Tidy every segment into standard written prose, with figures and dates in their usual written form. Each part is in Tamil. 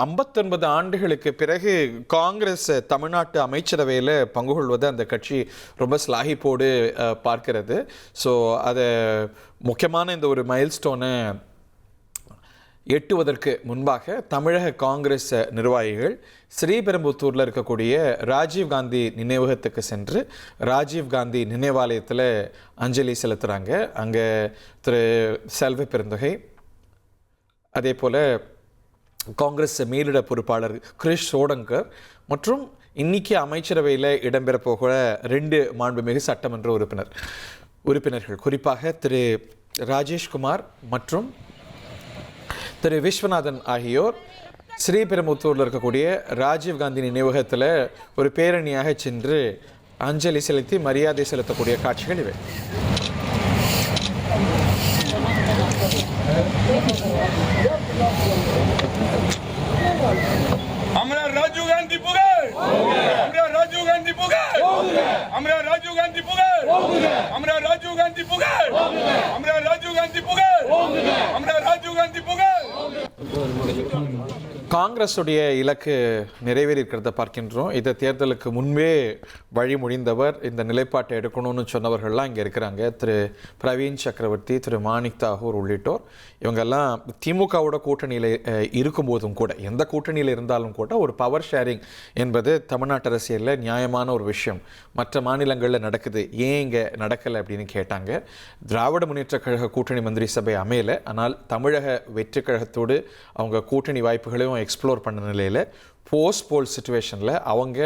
59 ஆண்டுகளுக்கு பிறகு காங்கிரஸ் தமிழ்நாட்டு அமைச்சரவையில் பங்கு கொள்வதை அந்த கட்சி ரொம்ப ஸ்லாகிப்போடு பார்க்கிறது. ஸோ அதை முக்கியமான இந்த ஒரு மைல்ஸ்டோனை எட்டுவதற்கு முன்பாக தமிழக காங்கிரஸ் நிர்வாகிகள் ஸ்ரீபெரும்புத்தூரில் இருக்கக்கூடிய ராஜீவ்காந்தி நினைவகத்துக்கு சென்று ராஜீவ்காந்தி நினைவாலயத்தில் அஞ்சலி செலுத்துகிறாங்க. அங்கே திரு செல்வ பெருந்தகை, அதே போல் காங்கிரஸ் மேலிட பொறுப்பாளர் கிரிஷ் சோடங்கர் மற்றும் இன்னைக்கு அமைச்சரவையில் இடம்பெற போகிற 2 மாண்புமிகு சட்டமன்ற உறுப்பினர்கள் குறிப்பாக திரு ராஜேஷ்குமார் மற்றும் திரு விஸ்வநாதன் ஆகியோர் ஸ்ரீபெரும்புத்தூரில் இருக்கக்கூடிய ராஜீவ்காந்தி நினைவகத்தில் ஒரு பேரணியாக சென்று அஞ்சலி செலுத்தி மரியாதை செலுத்தக்கூடிய காட்சிகள் இவை. আমরা রাজীব গান্ধী পুগার, আমরা রাজীব গান্ধী পুগার, আমরা রাজীব গান্ধী পুগার, আমরা রাজীব গান্ধী পুগার, আমরা রাজীব গান্ধী পুগার, আমরা রাজীব গান্ধী পুগার. காங்கிரஸுடைய இலக்கு நிறைவேறியிருக்கிறத பார்க்கின்றோம். இந்த தேர்தலுக்கு முன்பே வழிமொழிந்தவர், இந்த நிலைப்பாட்டை எடுக்கணும்னு சொன்னவர்கள்லாம் இங்கே இருக்கிறாங்க. திரு பிரவீன் சக்கரவர்த்தி, திரு மாணிக் தாகூர் உள்ளிட்டோர். இவங்கெல்லாம் திமுகவோட கூட்டணியில் இருக்கும்போதும் கூட, எந்த கூட்டணியில் இருந்தாலும் கூட ஒரு பவர் ஷேரிங் என்பது தமிழ்நாட்டு அரசியலில் நியாயமான ஒரு விஷயம். மற்ற மாநிலங்களில் நடக்குது, ஏன் இங்கே நடக்கலை அப்படின்னு கேட்டாங்க. திராவிட முன்னேற்ற கழக கூட்டணி மந்திரி சபை அமையலை, ஆனால் தமிழக வெற்றி கழகத்தோடு அவங்க கூட்டணி வாய்ப்புகளையும் எக்ஸ்ப்ளோர் பண்ண நிலையில் போஸ்ட் போல் சிச்சுவேஷனில் அவங்க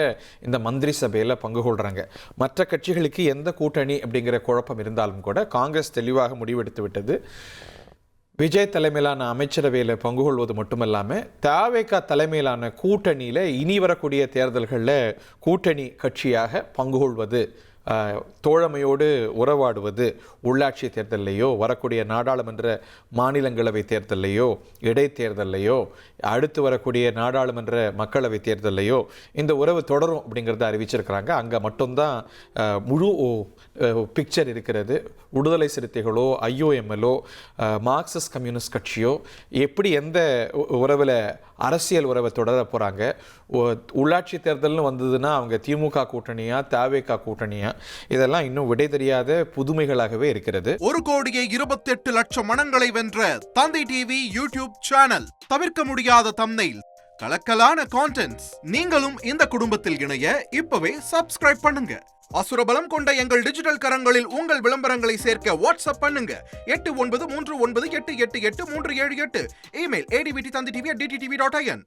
இந்த மந்திரி சபையில் பங்கு கொள்கிறாங்க. மற்ற கட்சிகளுக்கு எந்த கூட்டணி அப்படிங்கிற குழப்பம் இருந்தாலும் கூட காங்கிரஸ் தெளிவாக முடிவெடுத்து விட்டது. விஜய் தலைமையிலான அமைச்சரவையில் பங்கு கொள்வது மட்டுமல்லாமல் தவேக தலைமையிலான கூட்டணியில் இனி வரக்கூடிய தேர்தல்களில் கூட்டணி கட்சியாக பங்கு கொள்வது, தோழமையோடு உறவாடுவது, உள்ளாட்சி தேர்தலையோ வரக்கூடிய நாடாளுமன்ற மாநிலங்களவை தேர்தலையோ இடைத்தேர்தலையோ அடுத்து வரக்கூடிய நாடாளுமன்ற மக்களவை தேர்தலையோ இந்த உறவு தொடரும் அப்படிங்கிறத அறிவிச்சிருக்கிறாங்க. அங்கே மட்டும்தான் முழு பிக்சர் இருக்கிறது. விடுதலை சிறுத்தைகளோ ஐஓஎம்எல்லோ மார்க்சிஸ்ட் கம்யூனிஸ்ட் கட்சியோ எப்படி எந்த உறவில் அரசியல் உறவை தொடர போகிறாங்க, உள்ளாட்சி தேர்தல்னு வந்ததுன்னா அவங்க திமுக கூட்டணியா தவேக கூட்டணியா, இதெல்லாம் இன்னும் விடை தெரியாத புதுமைகளாகவே இருக்கிறது. 1,28,00,000 மனங்களை வென்ற தந்தி டிவி யூடியூப் சேனல், தவிர்க்க முடியாத தம்ப்நெயில், கலக்கலான கான்டென்ட்ஸ். நீங்களும் இந்த குடும்பத்தில் இணைய இப்பவே சப்ஸ்கிரைப் பண்ணுங்க. அசுரபலம் கொண்ட எங்கள் டிஜிட்டல் கரங்களில் உங்கள் விளம்பரங்களை சேர்க்க வாட்ஸ்அப் பண்ணுங்க. 8939888838. Email advttv@dttv.in.